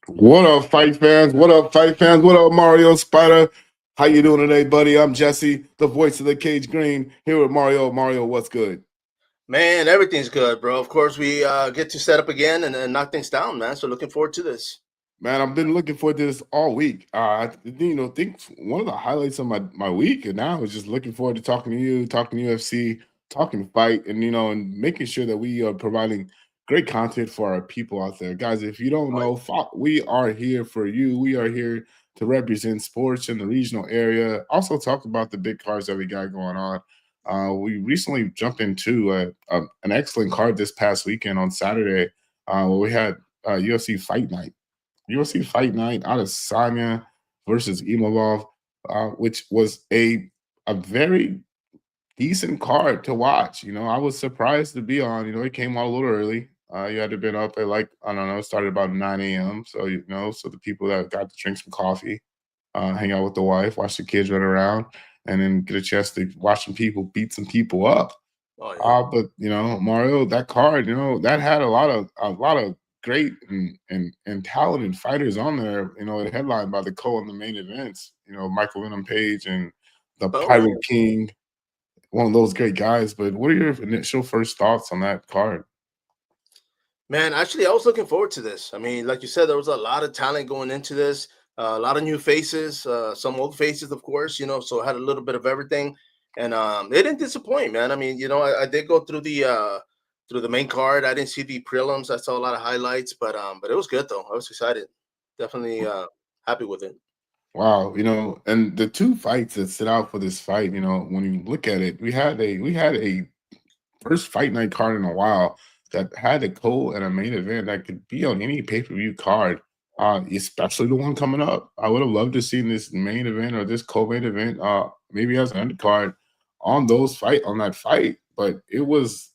What up, fight fans? What up, fight fans? What up, Mario Spider? How you doing today, buddy? I'm Jesse, the voice of the Cage Green, here with Mario. Mario, what's good? Man, everything's good, bro. Of course, we get to set up again and knock things down, man. So looking forward to this. Man, I've been looking forward to this all week. Think one of the highlights of my week, and now is just looking forward to talking to you, talking UFC, talking fight, and and making sure that we are providing great content for our people out there, guys. If you don't Oh, know, we are here for you. We are here to represent sports in the regional area. Also, talk about the big cards that we got going on. We recently jumped into an excellent card this past weekend on Saturday, where we had UFC Fight Night. UFC Fight Night out of Sanya versus Imavov, which was a very decent card to watch. I was surprised to be on. It came out a little early. You had to been up at like I don't know, it started about 9 a.m. So so the people that got to drink some coffee, hang out with the wife, watch the kids run around, and then get a chance to watch some people beat some people up. oh yeah. But Mario, that card, that had a lot of great and talented fighters on there. It headlined by the co in the main events. Michael Venom Page and the Oh Pirate yeah. King, one of those great guys. But what are your initial first thoughts on that card? Man, actually, I was looking forward to this. I mean, like you said, there was a lot of talent going into this. A lot of new faces, some old faces, of course. So I had a little bit of everything, and they didn't disappoint, man. I mean, I did go through the main card. I didn't see the prelims. I saw a lot of highlights, but it was good though. I was excited. Definitely happy with it. Wow, and the two fights that stood out for this fight, when you look at it, we had a first fight night card in a while that had a co and a main event that could be on any pay-per-view card, especially the one coming up. I would have loved to see this main event or this co-main event, maybe as an undercard on that fight, but it was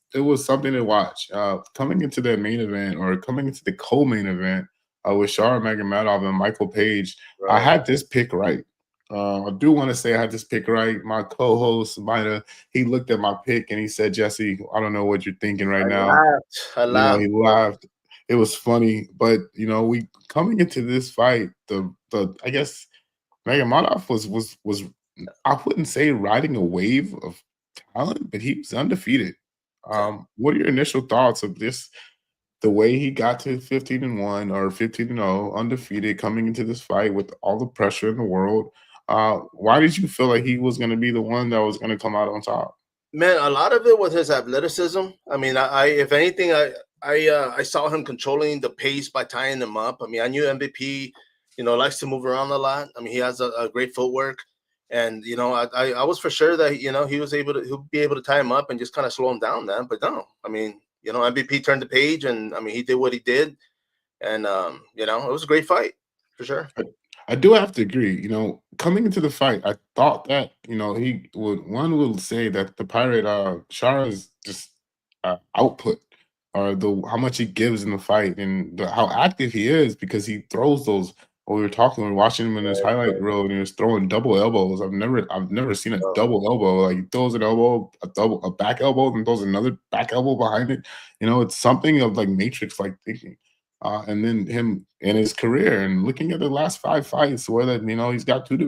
something to watch. Coming into the main event or coming into the co-main event with Shara Magomedov and Michael Page, I Right. had this pick right. I do want to say I had this pick right. My co-host might have he looked at my pick and he said, Jesse, I don't know what you're thinking right I now. laughed. I laughed, He bro. laughed. It was funny, but we coming into this fight, the I guess Megamonov was I wouldn't say riding a wave of talent, but he was undefeated. Yeah. What are your initial thoughts of this? The way he got to 15-1 or 15-0, undefeated, coming into this fight with all the pressure in the world. Why did you feel like he was going to be the one that was going to come out on top? Man, a lot of it was his athleticism. I mean, I if anything, I saw him controlling the pace by tying them up. I mean, I knew MVP, likes to move around a lot. I mean, he has a great footwork, and I was for sure that he'll be able to tie him up and just kind of slow him down, man. But no, I mean, MVP turned the page, and I mean, he did what he did, and it was a great fight for sure. I, I do have to agree. Coming into the fight, I thought that he would one will say that the pirate Shara's just output or the how much he gives in the fight and how active he is because he throws those. We were talking, we were watching him in his Right, highlight right. reel, and he was throwing double elbows. I've never seen a Oh, double elbow. Like he throws an elbow, a back elbow, and throws another back elbow behind it. It's something of like Matrix like thinking. And then him in his career and looking at the last five fights, whether he's got two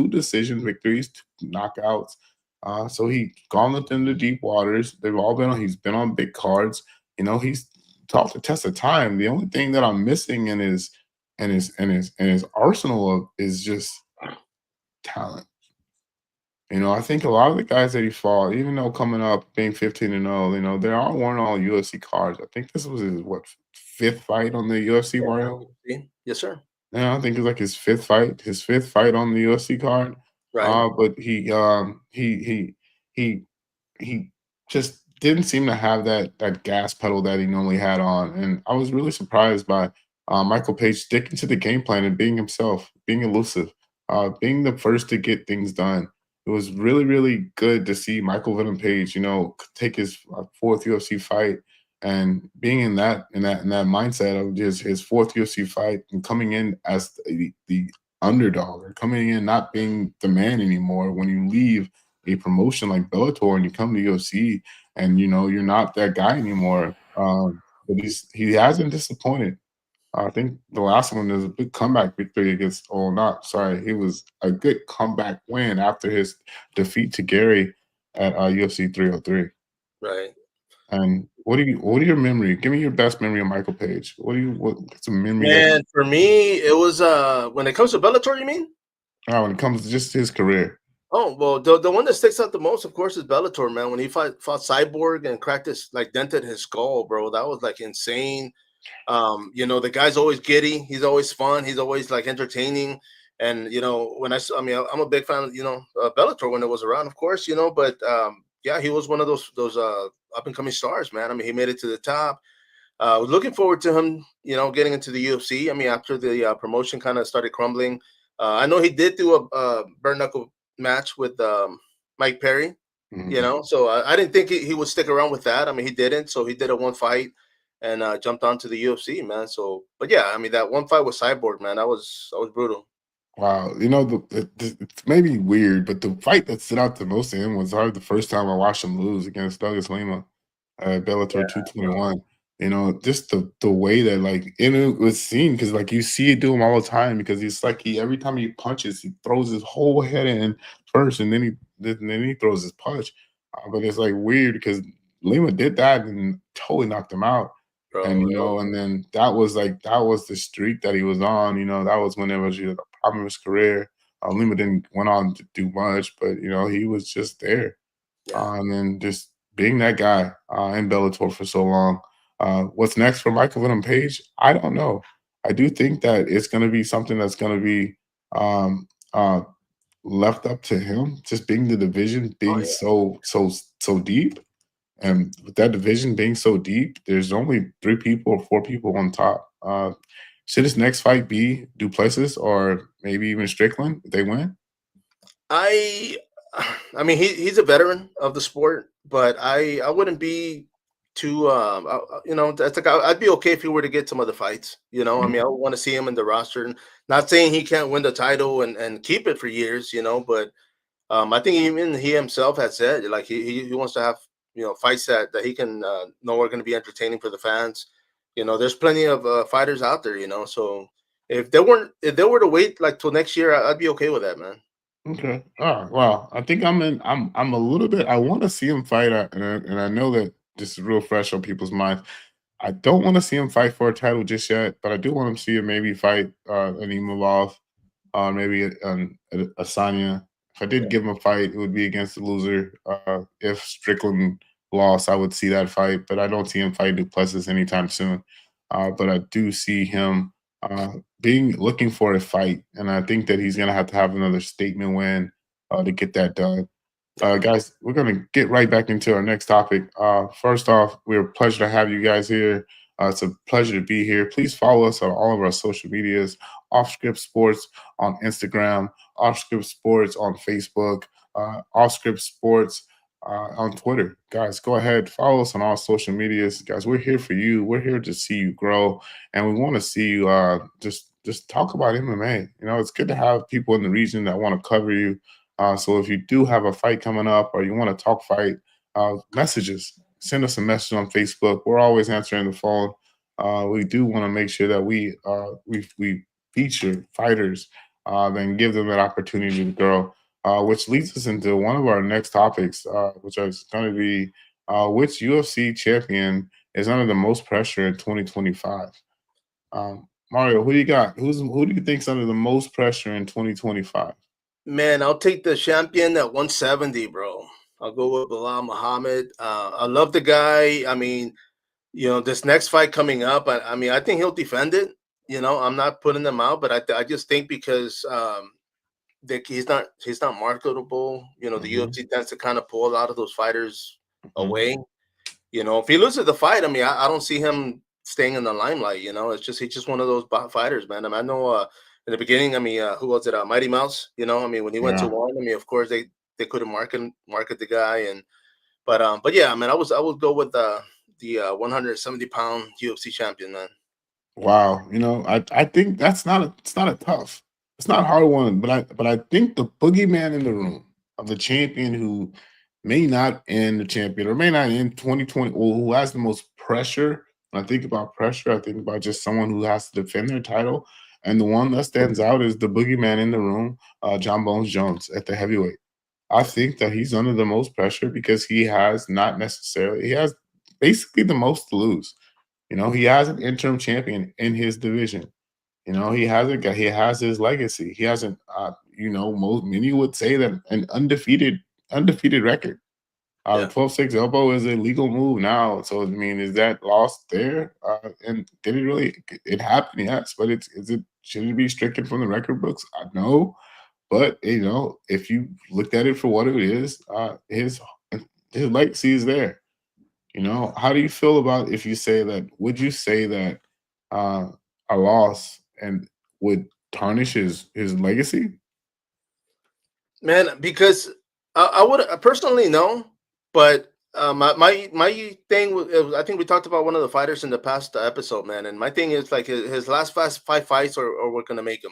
decision victories, two knockouts. So he gone within the deep waters. They've all been on. He's been on big cards. He's taught the test of time. The only thing that I'm missing in his arsenal is just talent. I think a lot of the guys that he fought, even though coming up being 15-0, they all weren't all UFC cards. I think this was his fifth fight on the UFC, Mario. yeah. Yes, sir. Yeah, I think it's like his fifth fight on the UFC card. Right. But he he just didn't seem to have that gas pedal that he normally had on, and I was really surprised by Michael Page sticking to the game plan and being himself, being elusive, being the first to get things done. It was really, really good to see Michael Venom Page, take his fourth UFC fight and being in that mindset of his fourth UFC fight and coming in as the underdog or coming in not being the man anymore. When you leave a promotion like Bellator and you come to UFC and you're not that guy anymore. But he hasn't disappointed. I think the last one is a big comeback victory against. Oh, not sorry. It was a good comeback win after his defeat to Gary at UFC 303. Right. And what are your memory? Give me your best memory of Michael Page. What's a memory that Man, for me, it was when it comes to Bellator, you mean? when it comes to just his career? Oh well, the one that sticks out the most, of course, is Bellator, man. When he fought Cyborg and cracked his like dented his skull, bro, that was like insane. The guy's always giddy. He's always fun. He's always like entertaining. And when I mean, I'm a big fan of Bellator when it was around, of course, But yeah, he was one of those up and coming stars, man. I mean, he made it to the top. Was looking forward to him, getting into the UFC. I mean, after the promotion kind of started crumbling, I know he did do a bare knuckle match with Mike Perry, Mhm. so I didn't think he would stick around with that. I mean, he didn't. So he did a one fight and jumped onto the UFC, man. So, but yeah, I mean, that one fight with Cyborg, man, that was brutal. Wow, it's maybe weird, but the fight that stood out the most to him was probably the first time I watched him lose against Douglas Lima at Yeah, Bellator bro. 221. Just the way that like and it was seen because like you see it do him all the time because it's like he every time he punches, he throws his whole head in first and then he throws his punch. But it's like weird because Lima did that and totally knocked him out. And Bro. and then that was the streak that he was on. That was when it was the prime of his career. Lima didn't went on to do much, but he was just there. Yeah. And then just being that guy in Bellator for so long. What's next for Michael Venom Page? I don't know. I do think that it's going to be something that's going to be um, uh, left up to him. Just being the division Oh being yeah. so deep, and with that division being so deep, there's only 3 people or 4 people on top. Should his next fight be Duplessis or maybe even Strickland if they win? I I mean he's a veteran of the sport, but I wouldn't be too that's like I'd be okay if he were to get some other fights. I Mhm. mean I want to see him in the roster. Not saying he can't win the title and keep it for years, but I think even he himself has said like he wants to have fights that he can know are going to be entertaining for the fans. There's plenty of fighters out there, so if they were to wait like till next year, I'd be okay with that, man. Okay. Well, I think I'm a little bit. I want to see him fight, and I know that this is real fresh on people's minds. I don't want to see him fight for a title just yet, but I do want to see him maybe fight an Imavov, maybe Asanya. If I did give him a fight, it would be against the loser. If Strickland lost, I would see that fight, but I don't see him fight Duplessis anytime soon. But I do see him uh, being looking for a fight, and I think that he's gonna have to have another statement win to get that done. Yeah. Guys, we're gonna get right back into our next topic. First off, we're a pleasure to have you guys here. It's a pleasure to be here. Please follow us on all of our social medias: Off Script Sports on Instagram, Off Script Sports on Facebook, Off Script Sports on Twitter. Guys, go ahead, follow us on all social medias. Guys, we're here for you. We're here to see you grow, and we want to see you just talk about MMA. It's good to have people in the region that want to cover you. So if you do have a fight coming up or you want to talk fight, messages, send us a message on Facebook. We're always answering the phone. We do want to make sure that we feature fighters and give them that opportunity to grow. Which leads us into one of our next topics, which is going to be which UFC champion is under the most pressure in 2025. Mario, who you got? Who do you think's under the most pressure in 2025? Man, I'll take the champion at 170, bro. I'll go with Bilal Muhammad. I love the guy. I mean, this next fight coming up, I mean, I think he'll defend it. I'm not putting them out, but I just think because he's not marketable. The Hmm. UFC tends to kind of pull a lot of those fighters Hmm. away. If he loses the fight, I mean, I don't see him staying in the limelight. It's just he's just one of those fighters, man. I mean, I know in the beginning, I mean, who was it? Mighty Mouse. I mean, when he went to Yeah. one, I mean, of course they couldn't market the guy, but yeah, I mean, I would go with the 170-pound UFC champion, man. Wow. I think it's not a tough, it's not a hard one, but I think the boogeyman in the room of the champion who may not end the champion or may not end 2020 or who has the most pressure When I think about pressure, I think about just someone who has to defend their title. And the one that stands out is the boogeyman in the room, John Bones Jones at the heavyweight. I think that he's under the most pressure because he has not necessarily, he has basically the most to lose. You know, he has an interim champion in his division. You know, he hasn't got, he has his legacy. He hasn't, most many would say that an undefeated record. The Yeah. 12-6 elbow is a legal move now. So I mean, is that lost there? And did it really? It happened, yes. But should it be stricken from the record books? I know, but if you looked at it for what it is, his legacy is there. How do you feel about if you say that? Would you say that uh, a loss and would tarnish his legacy? Man, because I would personally no, but my thing I think we talked about one of the fighters in the past episode, man, and my thing is like his last fast five fights are what gonna make him,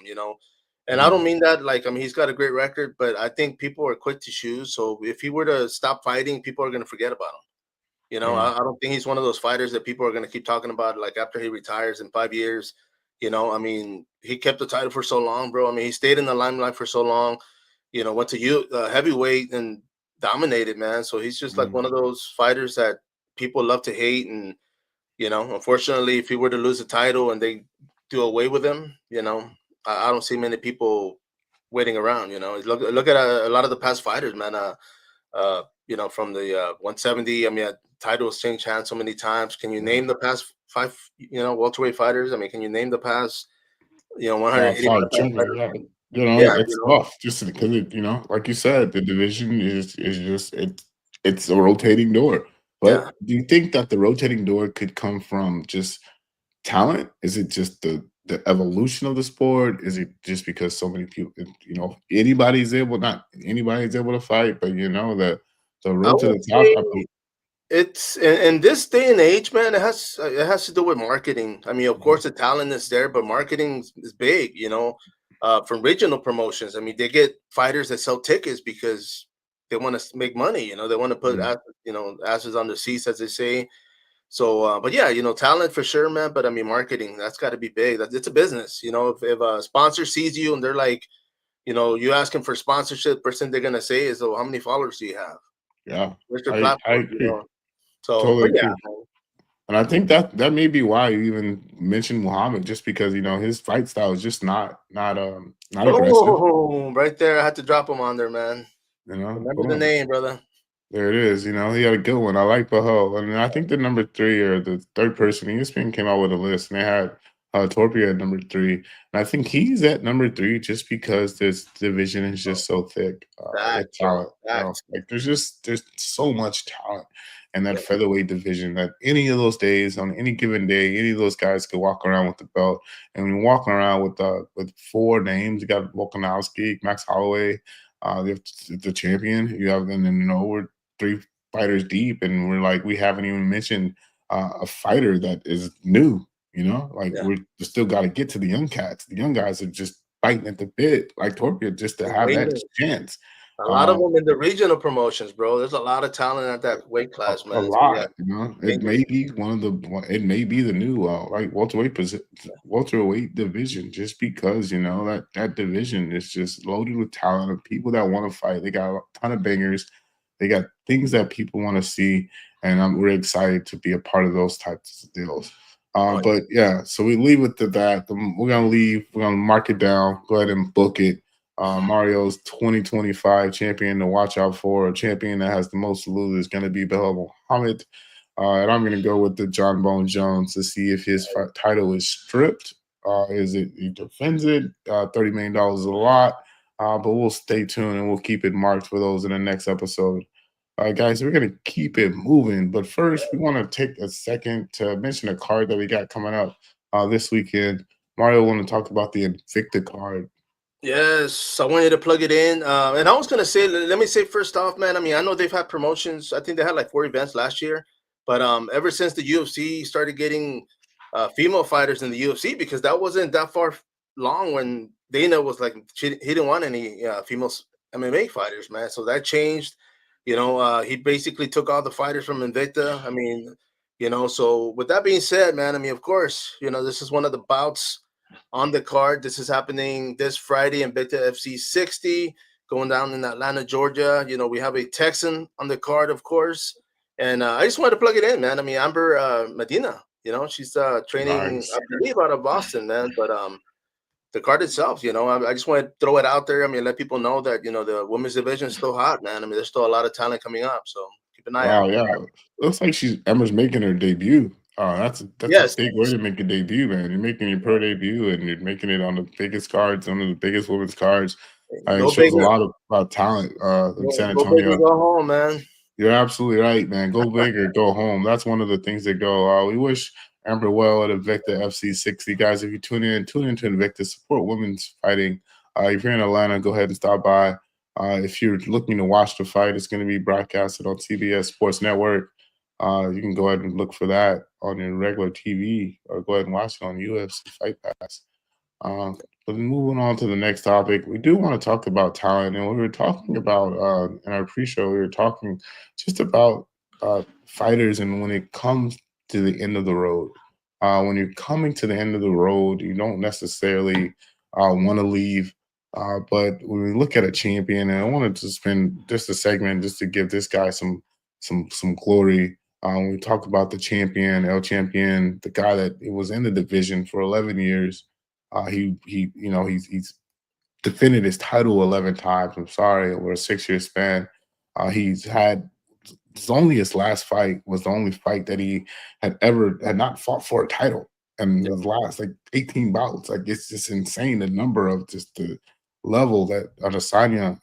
and I Mm, don't mean that like I mean he's got a great record, but I think people are quick to choose. So if he were to stop fighting, people are gonna forget about him. yeah, I don't think he's one of those fighters that people are gonna keep talking about like after he retires in 5 years. I mean, he kept the title for so long, bro. I mean, he stayed in the limelight for so long, went to heavyweight and dominated, man. So he's just like mm, one of those fighters that people love to hate. And, unfortunately, if he were to lose the title and they do away with him, I don't see many people waiting around. Look at a lot of the past fighters, man. From the 170. I mean, titles changed hands so many times. Can you yeah. name the past five, welterweight fighters? I mean, can you name the past, 185 Far jumper, fighters? yeah. Yeah, It's tough just because like you said, the division is just it's a rotating door. But yeah. do you think that the rotating door could come from just talent? Is it just the evolution of the sport? Is it just because so many people, not anybody's able to fight, but that the I road to would the top, say it's in this day and age, man. It has to do with marketing. I mean, of course, the talent is there, but marketing is big. From regional promotions. I mean, they get fighters that sell tickets because they want to make money. They want to put Mhm. asses on the seats, as they say. So, but yeah, talent for sure, man. But I mean, marketing that's got to be big. It's a business. If a sponsor sees you and they're like, you ask them for sponsorship, first thing they're gonna say is, "Oh, how many followers do you have? Yeah, Where's your I platform?" agree. So, Totally but yeah, agree. And I think that may be why you even mentioned Muhammad, just because his fight style is just not aggressive. oh, right there, I had to drop him on there, man. Remember the Boom. name, brother. There it is. He had a good one. I like Bahal. And I think the number three or the third person, ESPN came out with a list and they had Torpia at number three. And I think he's at number three just because this division is just so thick with Facts, bro. talent. Facts. Like there's so much talent in that Yeah. featherweight division that any of those days, on any given day, any of those guys could walk around with the belt. And when you're walking around with four names, you got Volkanovski, Max Holloway, you have the champion. You have, and then we're three fighters deep, and we're like, we haven't even mentioned a fighter that is new. Like Yeah. we still got to get to the young cats. The young guys are just fighting at the bit, like Torpia, just to And have that waiting. chance. A lot of Um, them in the regional promotions, bro. There's a lot of talent at that weight class, a man. So yeah, lot. It dangerous. may be it may be the new like welterweight division, just because that division is just loaded with talent of people that want to fight. They got a ton of bangers. They got things that people want to see, and I'm really excited to be a part of those types of deals. Oh, But yeah, so we leave it to that. We're gonna leave. We're gonna mark it down. Go ahead and book it. Mario's 2025 champion to watch out for, a champion that has the most to lose is going to be Belal Muhammad. And I'm going to go with the John Bone Jones to see if his title is stripped. Is it he defends it? $30 million is a lot, but we'll stay tuned and we'll keep it marked for those in the next episode. All right, guys, we're going to keep it moving. But first, we want to take a second to mention a card that we got coming up this weekend. Mario want to talk about the Invicta card. yes, I wanted to plug it in. And I was gonna say, let me say first off, man. I mean, I know they've had promotions. I think they had like 4 events last year, but ever since the UFC started getting female fighters in the UFC, because that wasn't that far long when Dana was like, he didn't want any female MMA fighters, man. So that changed. He basically took all the fighters from Invicta. I mean, So with that being said, man, I mean, of course, this is one of the bouts on the card. This is happening this Friday in Invicta FC 60, going down in Atlanta, Georgia. We have a Texan on the card, of course. And I just wanted to plug it in, man. I mean, Amber Medina, she's training, I Nice. believe, out of Boston, man. But the card itself, I just want to throw it out there. I mean, let people know that, the women's division is still hot, man. I mean, there's still a lot of talent coming up. So keep an eye Wow, out. yeah. Looks like Emma's making her debut. That's a Yes. big way to make a debut, man. You're making your pro debut and you're making it on the biggest cards, one of the biggest women's cards. It Go shows a bigger. lot of talent in San Go big or Antonio. go home, man. You're absolutely right, man. Go big or go home. That's one of the things that go. We wish Amber well at Invicta FC 60. Guys, if you tune in to Invicta, support women's fighting. If you're in Atlanta, go ahead and stop by. If you're looking to watch the fight, it's going to be broadcasted on CBS Sports Network. You can go ahead and look for that on your regular TV or go ahead and watch it on UFC Fight Pass. But moving on to the next topic, we do want to talk about talent. And we were talking about in our pre-show, we were talking just about fighters and when it comes to the end of the road. When you're coming to the end of the road, you don't necessarily want to leave. But when we look at a champion, and I wanted to spend just a segment just to give this guy some glory. When we talk about the champion, El Champion, the guy that was in the division for 11 years. He's defended his title 11 times. I'm sorry, over a 6-year span. He's had his last fight was the only fight that he had not fought for a title. And Yeah. his last like 18 bouts. Like it's just insane the number of just the level that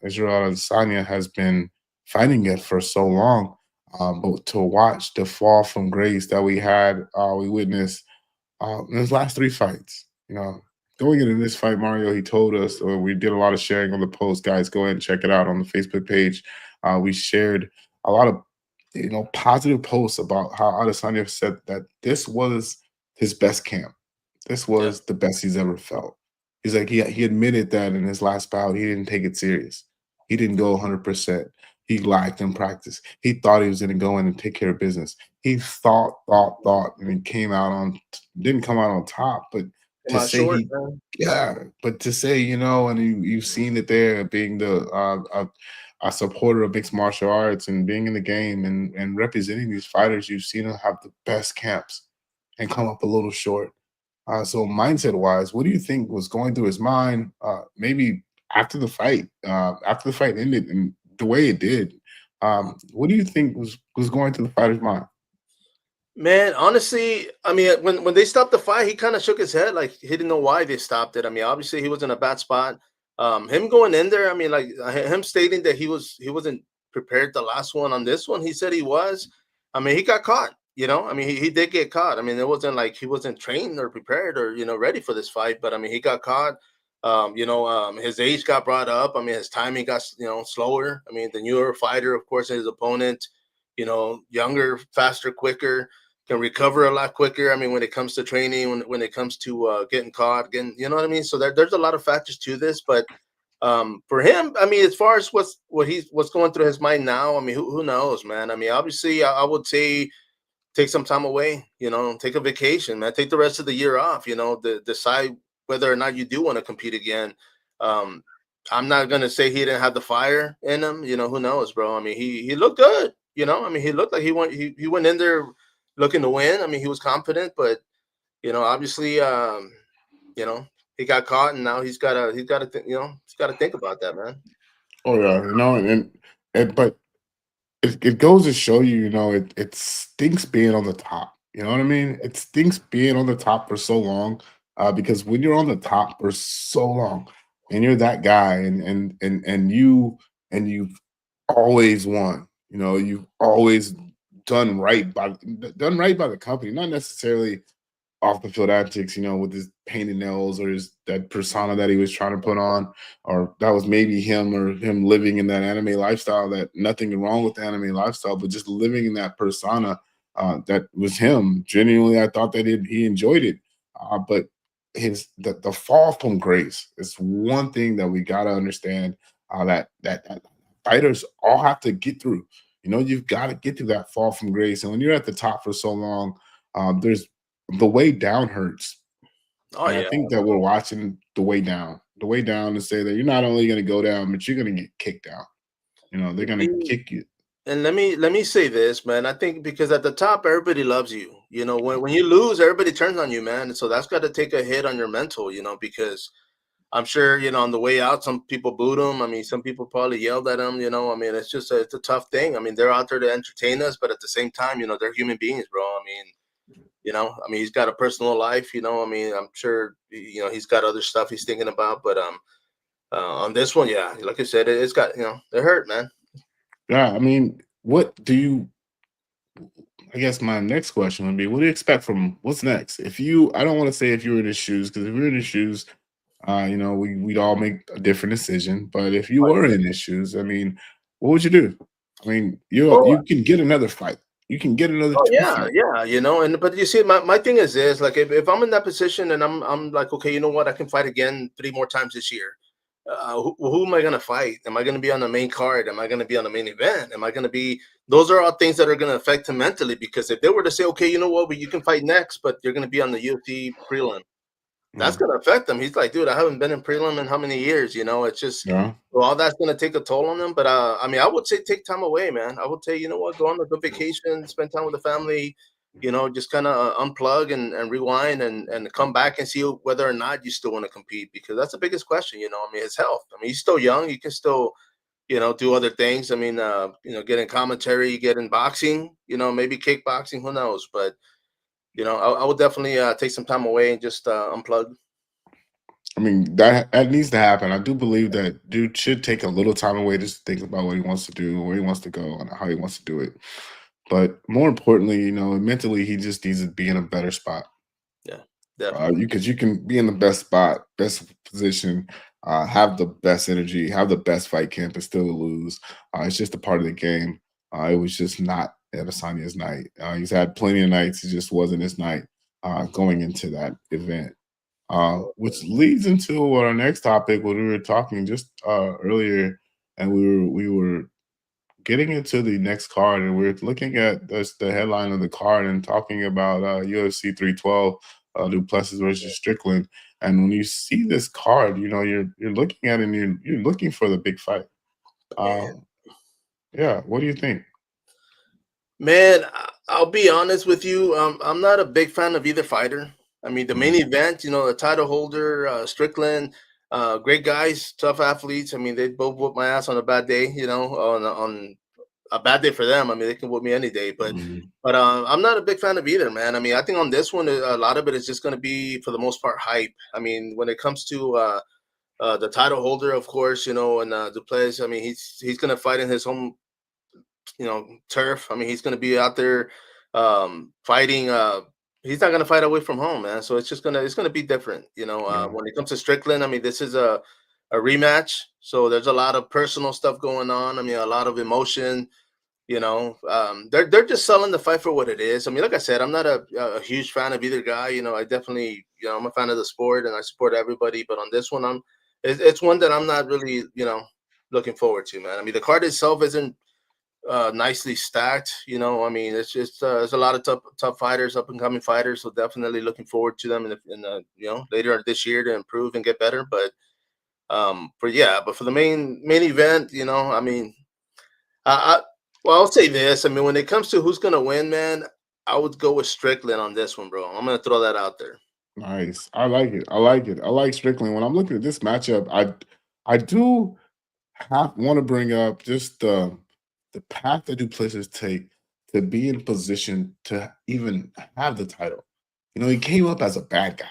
Israel Adesanya has been fighting at for so long. But to watch the fall from grace that we witnessed in his last 3 fights, going into this fight, Mario, he told us, or we did a lot of sharing on the post. Guys, go ahead and check it out on the Facebook page. We shared a lot of, positive posts about how Adesanya said that this was his best camp. This Yeah. was the best he's ever felt. He's like, he admitted that in his last bout, he didn't take it serious. He didn't go 100%. He lacked in practice. He thought he was going to go in and take care of business. He thought, and he didn't come out on top, but Come to out say short, he man. yeah, but to say, and you've seen it there being a supporter of mixed martial arts and being in the game and representing these fighters, you've seen them have the best camps and come up a little short. So mindset wise, what do you think was going through his mind? Maybe after the fight ended and the way it did. What do you think was going through the fighter's mind? Man, honestly, I mean, when they stopped the fight, he kind of shook his head, like he didn't know why they stopped it. I mean, obviously he was in a bad spot. Him going in there, I mean, like him stating that he wasn't prepared the last one on this one. He said he was. I mean, he got caught. I mean, he did get caught. I mean, it wasn't like he wasn't trained or prepared or ready for this fight. But I mean, he got caught. His age got brought up. I mean, his timing got slower. I mean, the newer fighter, of course, his opponent, younger, faster, quicker, can recover a lot quicker. I mean, when it comes to training, when it comes to getting caught, again, you know what I mean. So there's a lot of factors to this, but for him, I mean, as far as what's going through his mind now, I mean, who knows, man. I mean, obviously, I would say take some time away, take a vacation, man. Take the rest of the year off, decide whether or not you do want to compete again. Um, I'm not gonna say he didn't have the fire in him, who knows, bro. I mean, he looked good, I mean, he looked like he went in there looking to win. I mean, he was confident, but obviously, you know, he got caught, and now he's gotta think about that, man. Oh yeah, but it goes to show you, it stinks being on the top. You know what I mean? It stinks being on the top for so long, because when you're on the top for so long, and you're that guy, and you've always won. You've always done right by the company, not necessarily off the field antics, with his painted nails or that persona that he was trying to put on, or that was maybe him living in that anime lifestyle. That nothing wrong with the anime lifestyle, but just living in that persona, that was him. Genuinely, I thought that he enjoyed it, but the fall from grace is one thing that we gotta understand. That fighters all have to get through. you've got to get through that fall from grace. And when you're at the top for so long, there's the way down hurts. Oh And I yeah. think that we're watching the way down. The way down to say that you're not only going to go down, but you're going to get kicked down. They're going to kick you. And let me say this, man. I think because at the top, everybody loves you. When you lose, everybody turns on you, man. And so that's got to take a hit on your mental, because I'm sure, on the way out, some people booed him. I mean, some people probably yelled at him. I mean, it's a tough thing. I mean, they're out there to entertain us, but at the same time, they're human beings, bro. I mean, he's got a personal life. I mean, I'm sure, he's got other stuff he's thinking about. But on this one, yeah, like I said, it's got, it hurt, man. Yeah. I mean, what do you, I guess my next question would be, what do you expect from what's next? I don't want to say if you were in his shoes, because if you're in his shoes, we'd all make a different decision. But if you were in his shoes, I mean, what would you do? I mean, Well, you can get another fight. You can get another oh two yeah, fight. yeah, and but you see, my thing is this: like, if I'm in that position and I'm like, okay, you know what, I can fight again 3 more times this year. Who am I gonna fight? Am I gonna be on the main card? Am I gonna be on the main event? Am I gonna be? Those are all things that are gonna affect him mentally. Because if they were to say, okay, you know what, but you can fight next, but you're gonna be on the UFC prelim, that's Mm, gonna affect him. He's like, dude, I haven't been in prelim in how many years? It's just, yeah. well, all that's gonna take a toll on him. But I mean, I would say take time away, man. I would say, you know what, go on a good vacation, spend time with the family. Just kind of unplug and rewind and come back and see whether or not you still want to compete, because that's the biggest question. I mean, his health. I mean, he's still young. He can still, do other things. I mean, get in commentary, get in boxing. Maybe kickboxing. Who knows? But I would definitely take some time away and just unplug. I mean, that needs to happen. I do believe that dude should take a little time away just to think about what he wants to do, where he wants to go, and how he wants to do it. But more importantly, mentally, he just needs to be in a better spot. Yeah, definitely. Because you can be in the best spot, best position, have the best energy, have the best fight camp, and still lose. It's just a part of the game. It was just not Adesanya's night. He's had plenty of nights. It just wasn't his night going into that event. Which leads into our next topic, what we were talking just earlier, and we were getting into the next card, and we're looking at the headline of the card and talking about UFC 312, Duplessis versus Strickland. And when you see this card, you're looking at it and you're looking for the big fight. Uh, yeah, what do you think? Man, I'll be honest with you. I'm not a big fan of either fighter. I mean, the main Mhm. event, the title holder, Strickland, great guys, tough athletes. I mean, they both whoop my ass on a bad day. On a bad day for them. I mean, they can whoop me any day. But Mhm. but I'm not a big fan of either, man. I mean, I think on this one, a lot of it is just going to be for the most part hype. I mean, when it comes to the title holder, of course, and Duplessis. I mean, he's going to fight in his home turf. I mean, he's going to be out there fighting. He's not going to fight away from home, man. So it's gonna be different. Yeah. When it comes to Strickland, I mean, this is a rematch, so there's a lot of personal stuff going on. I mean, a lot of emotion. They're just selling the fight for what it is. I mean, like I said, I'm not a huge fan of either guy. I definitely, I'm a fan of the sport and I support everybody. But on this one, it's one that I'm not really, looking forward to, man. I mean, the card itself isn't nicely stacked. I mean, it's just there's a lot of tough fighters, up and coming fighters. So definitely looking forward to them in later this year to improve and get better. But for the main event, I mean, I well, I'll say this. I mean, when it comes to who's gonna win, man, I would go with Strickland on this one, bro. I'm gonna throw that out there. Nice. I like it. I like it. I like Strickland. When I'm looking at this matchup, I do have want to bring up just the path that Duplessis take to be in position to even have the title. He came up as a bad guy.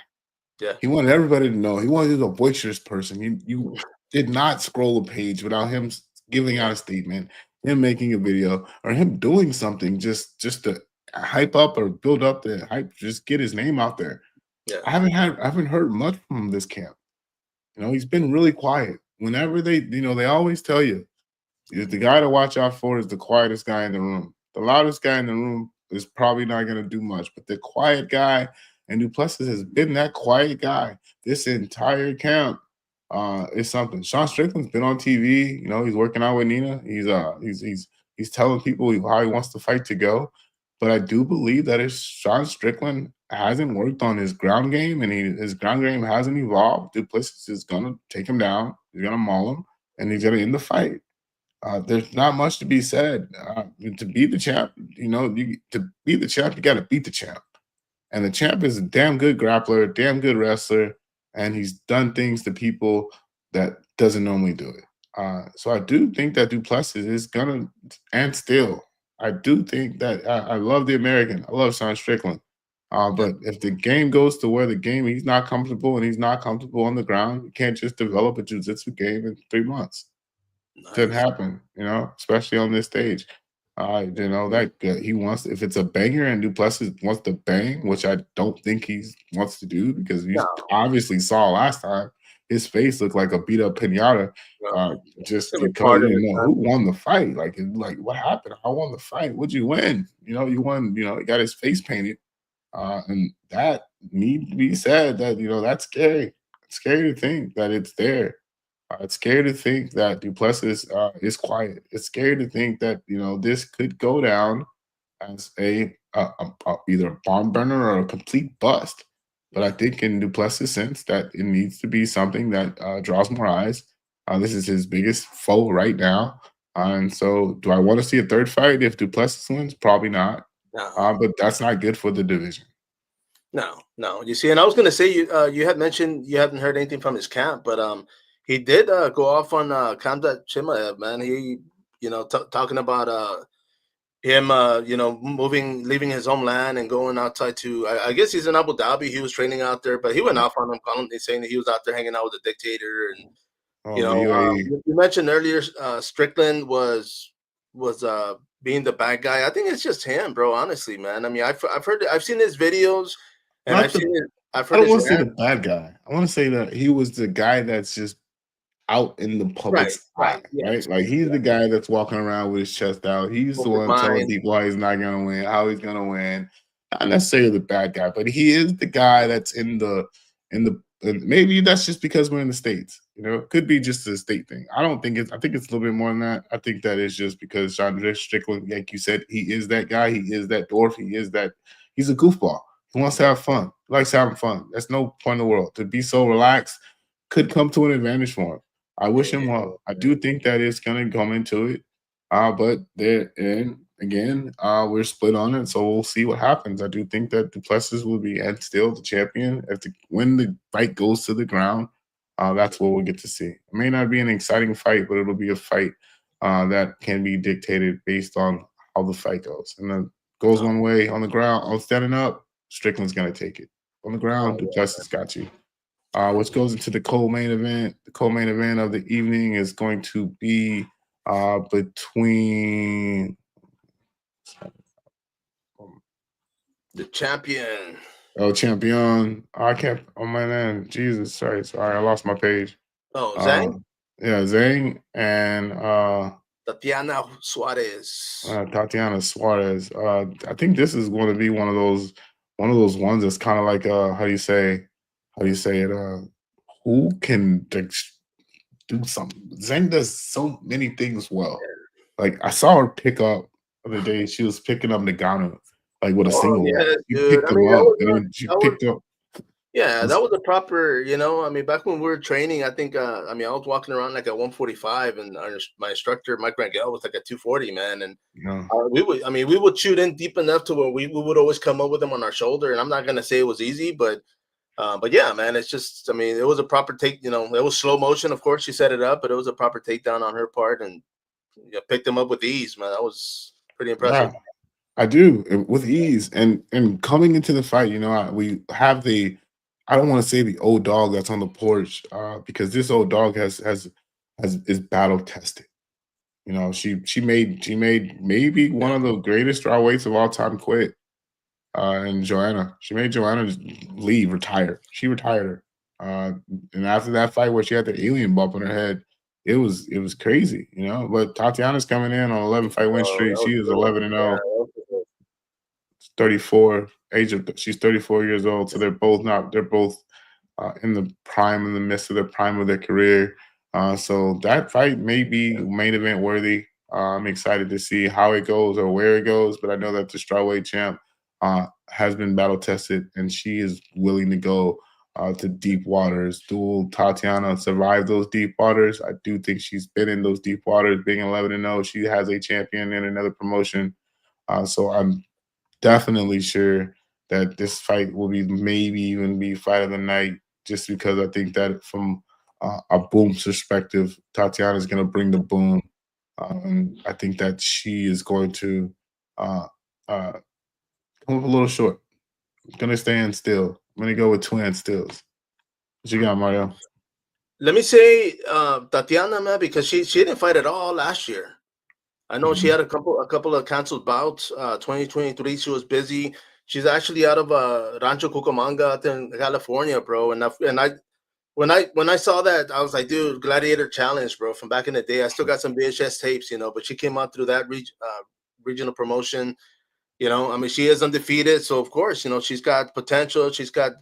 Yeah, He wanted everybody to know. He wanted to be a boisterous person. You did not scroll a page without him giving out a statement, him making a video, or him doing something just to hype up or build up the hype, just get his name out there. yeah, I haven't heard much from him this camp. He's been really quiet. Whenever they always tell you the guy to watch out for is the quietest guy in the room. The loudest guy in the room is probably not going to do much, but the quiet guy, and Duplessis has been that quiet guy this entire camp. Is something. Sean Strickland's been on TV. He's working out with Nina. He's He's telling people how he wants the fight to go. But I do believe that if Sean Strickland hasn't worked on his ground game and his ground game hasn't evolved, Duplessis is gonna take him down. He's gonna maul him, and he's gonna end the fight. There's not much to be said. To be the champ, to be the champ, you got to beat the champ. And the champ is a damn good grappler, damn good wrestler, and he's done things to people that doesn't normally do it. So I do think that Duplessis is gonna, and still, I do think that I love the American. I love Sean Strickland. But if the game goes to where the game he's not comfortable and he's not comfortable on the ground, you can't just develop a jiu-jitsu game in 3 months. Doesn't Nice. happen, especially on this stage. That he wants, if it's a banger and Duplessis wants to bang, which I don't think he wants to do because you No, obviously saw last time his face looked like a beat up pinata. no. Just It was because part of you it, know man. who won the fight. Like what happened? I won the fight. What'd you win? You won. He got his face painted, and that need to be said. That that's scary. It's scary to think that it's there. It's scary to think that Duplessis is quiet. It's scary to think that this could go down as either a barn burner or a complete bust. But I think in Duplessis' sense that it needs to be something that draws more eyes. This is his biggest foe right now, and so do I want to see a third fight if Duplessis wins? Probably not. No, But that's not good for the division. no, no. You see, and I was gonna say you had mentioned you hadn't heard anything from his camp, but he did go off on Khamzat Chimaev, man. He talking about him leaving his homeland and going outside to I guess he's in Abu Dhabi. He was training out there, but he went off on him, calling, saying that he was out there hanging out with the dictator. And Oh, the UAE. you mentioned earlier Strickland was being the bad guy. I think it's just him, bro. Honestly, man. I mean, I've seen his videos, and Not the. I've I heard don't his want to say rant. the bad guy. I want to say that he was the guy that's just out in the Right, public's eye, right, yes, right? Like he's the guy that's walking around with his chest out. He's the open one telling mind. people how he's not gonna win, how he's gonna win. Not necessarily the bad guy, but he is the guy that's and maybe that's just because we're in the States. It could be just a state thing. I don't think it's I think it's a little bit more than that. I think that is just because Chandra Strickland, like you said, he is that guy, he is that dwarf, he's a goofball. He wants to have fun. He likes having fun. That's no point in the world. To be so relaxed could come to an advantage for him. I wish him well. I do think that it's gonna come into it. But there and again, we're split on it, so we'll see what happens. I do think that Duplessis will be and still the champion. When the fight goes to the ground, that's what we'll get to see. It may not be an exciting fight, but it'll be a fight that can be dictated based on how the fight goes. And then goes one way on the ground, on standing up, Strickland's gonna take it. On the ground, Duplessis got you. Which goes into the co-main event. The co-main event of the evening is going to be between The champion. Champion. I can't. Oh my man, Jesus, sorry, I lost my page. Oh, Zhang? Um, yeah, Zhang and Tatiana Suarez. Tatiana Suarez. I think this is going to be one of those ones that's kind of like how do you say it? Who can do something? Zhang does so many things well. Like I saw her pick up the other day. She was picking up Nagano like with a Oh single leg. yes, She dude. picked I him mean, up, and then she that was picked up. yeah, that was a proper. I mean, back when we were training, I think. I mean, I was walking around like at 145, and my instructor Mike Rangel was like at 240, man. And You know, we would shoot in deep enough to where we would always come up with him on our shoulder. And I'm not gonna say it was easy, but yeah, man, it's just. I mean, it was a proper take. It was slow motion. Of course, she set it up, but it was a proper takedown on her part, and picked him up with ease, man. That was pretty impressive. yeah, I do with ease and coming into the fight. We have the. I don't want to say the old dog that's on the porch because this old dog has is battle tested. She made maybe one of the greatest strawweights of all time quit. And Joanna, she made Joanna just leave, retire. She retired her. And after that fight where she had the alien bump on her head, it was crazy. But Tatiana's coming in on 11 fight win Oh, streak. that was She a is good one. 11 and Yeah, 0. that was a good one. 34 she's 34 years old. So they're both in the prime, in the midst of the prime of their career. So that fight may be main event worthy. I'm excited to see how it goes or where it goes, but I know that the strawweight champ has been battle tested, and she is willing to go to deep waters. Will Tatiana survive those deep waters? I do think she's been in those deep waters, being 11-0. She has a champion in another promotion. So I'm definitely sure that this fight will be maybe even be fight of the night, just because I think that from a boom perspective, Tatiana is going to bring the boom. And I think that she is going to uh, uh, come up a little short. Gonna stand still. I'm gonna go with twin stills. What you got, Mario? Let me say Tatiana, man, because she didn't fight at all last year. I know she Mhm. had a couple of canceled bouts. 2023, she was busy. She's actually out of Rancho Cucamonga out in California, bro. And when I saw that, I was like, dude, Gladiator Challenge, bro, from back in the day. I still got some VHS tapes, but she came out through that regional promotion. I mean, she is undefeated, so of course, she's got potential. She's got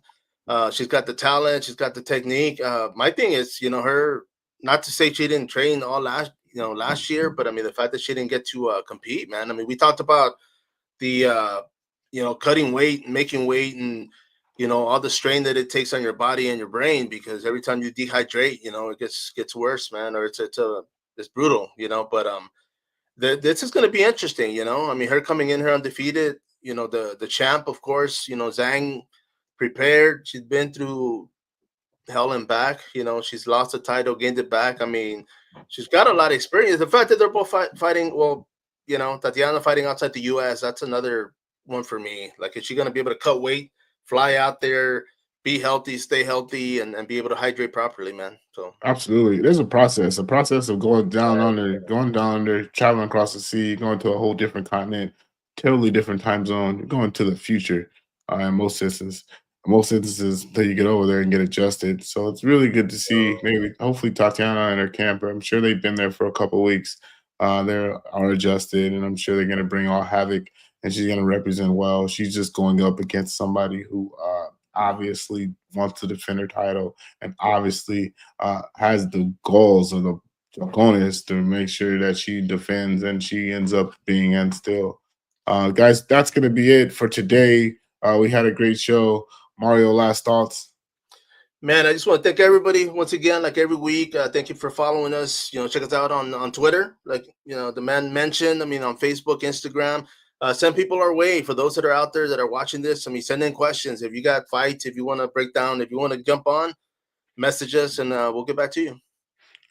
the talent. She's got the technique. My thing is, her, not to say she didn't train all last year, but I mean the fact that she didn't get to compete, man. I mean, we talked about the cutting weight and making weight, and all the strain that it takes on your body and your brain, because every time you dehydrate, it gets worse, man, or it's brutal, but this is going to be interesting. I mean, her coming in here undefeated, the champ, of course, Zhang, prepared. She's been through hell and back. She's lost the title, gained it back. I mean, she's got a lot of experience. The fact that they're both fighting, well, Tatiana fighting outside the U.S., that's another one for me. Like, is she going to be able to cut weight, fly out there, be healthy, stay healthy, and be able to hydrate properly, man? So, Absolutely. There's a process of going down under, traveling across the sea, going to a whole different continent, totally different time zone, you're going to the future in most instances. Most instances until you get over there and get adjusted. So it's really good to see maybe hopefully Tatiana and her camper. I'm sure they've been there for a couple weeks. They are adjusted, and I'm sure they're gonna bring all havoc, and she's gonna represent well. She's just going up against somebody who obviously wants to defend her title and obviously has the goals or the cojones to make sure that she defends and she ends up being in still. Guys, that's going to be it for today. We had a great show. Mario, last thoughts? man, I just want to thank everybody once again, like every week. Thank you for following us. Check us out on Twitter, like the man mentioned. I mean, on Facebook, Instagram. Send people our way. For those that are out there that are watching this, I mean, send in questions. If you got fights, if you want to break down, if you want to jump on, message us, and we'll get back to you.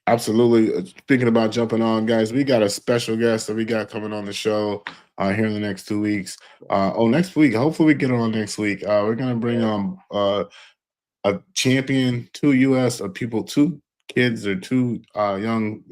Absolutely. Thinking about jumping on, guys, we got a special guest that we got coming on the show here in the next 2 weeks. Next week. Hopefully, we get on next week. We're going to bring on a champion, two U.S. people, two kids or two young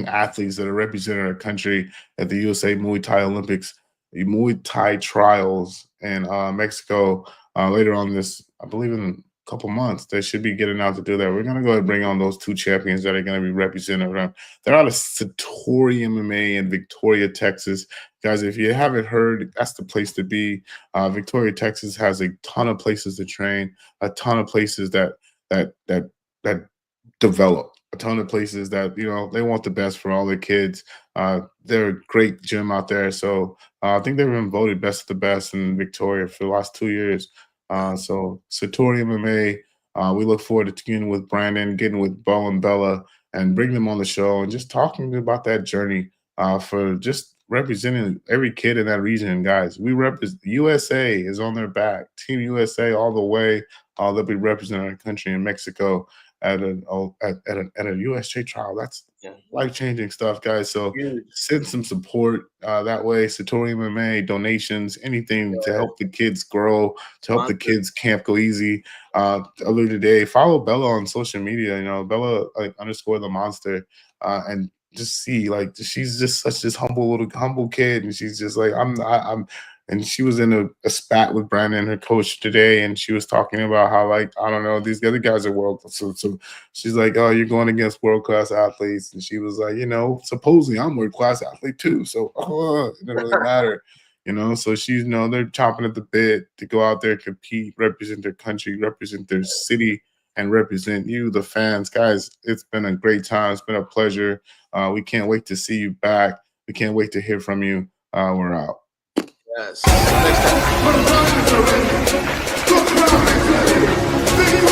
athletes that are representing our country at the USA Muay Thai Olympics, the Muay Thai trials in Mexico later on this, I believe in a couple months. They should be getting out to do that. We're gonna go ahead and bring on those two champions that are gonna be representing them. They're out of Satori MMA in Victoria, Texas. Guys, if you haven't heard, that's the place to be. Victoria, Texas has a ton of places to train, a ton of places that develop, a ton of places that they want the best for all their kids. They're a great gym out there. So I think they've been voted best of the best in Victoria for the last 2 years. So Satori MMA, we look forward to getting with Brandon, getting with Bo and Bella, and bring them on the show and just talking about that journey for just representing every kid in that region. Guys, we represent USA is on their back. Team USA all the way. They'll be representing our country in Mexico at a USJ trial. That's Yeah, life changing stuff, guys. So huge. send some support that way. Satori MMA donations, anything to help the kids grow, to help the Sponsor. kids camp go easy. Earlier today, follow Bella on social media. Bella underscore the monster, and just see like she's just such this humble kid, and she's just like I'm. And she was in a spat with Brandon, her coach, today, and she was talking about how, like, I don't know, these other guys are world. So she's like, "Oh, you're going against world class athletes," and she was like, supposedly I'm world class athlete too, so it doesn't really matter. So she's they're chomping at the bit to go out there, compete, represent their country, represent their city, and represent you, the fans. Guys, it's been a great time. It's been a pleasure. We can't wait to see you back. We can't wait to hear from you. We're out. Yes. Next time.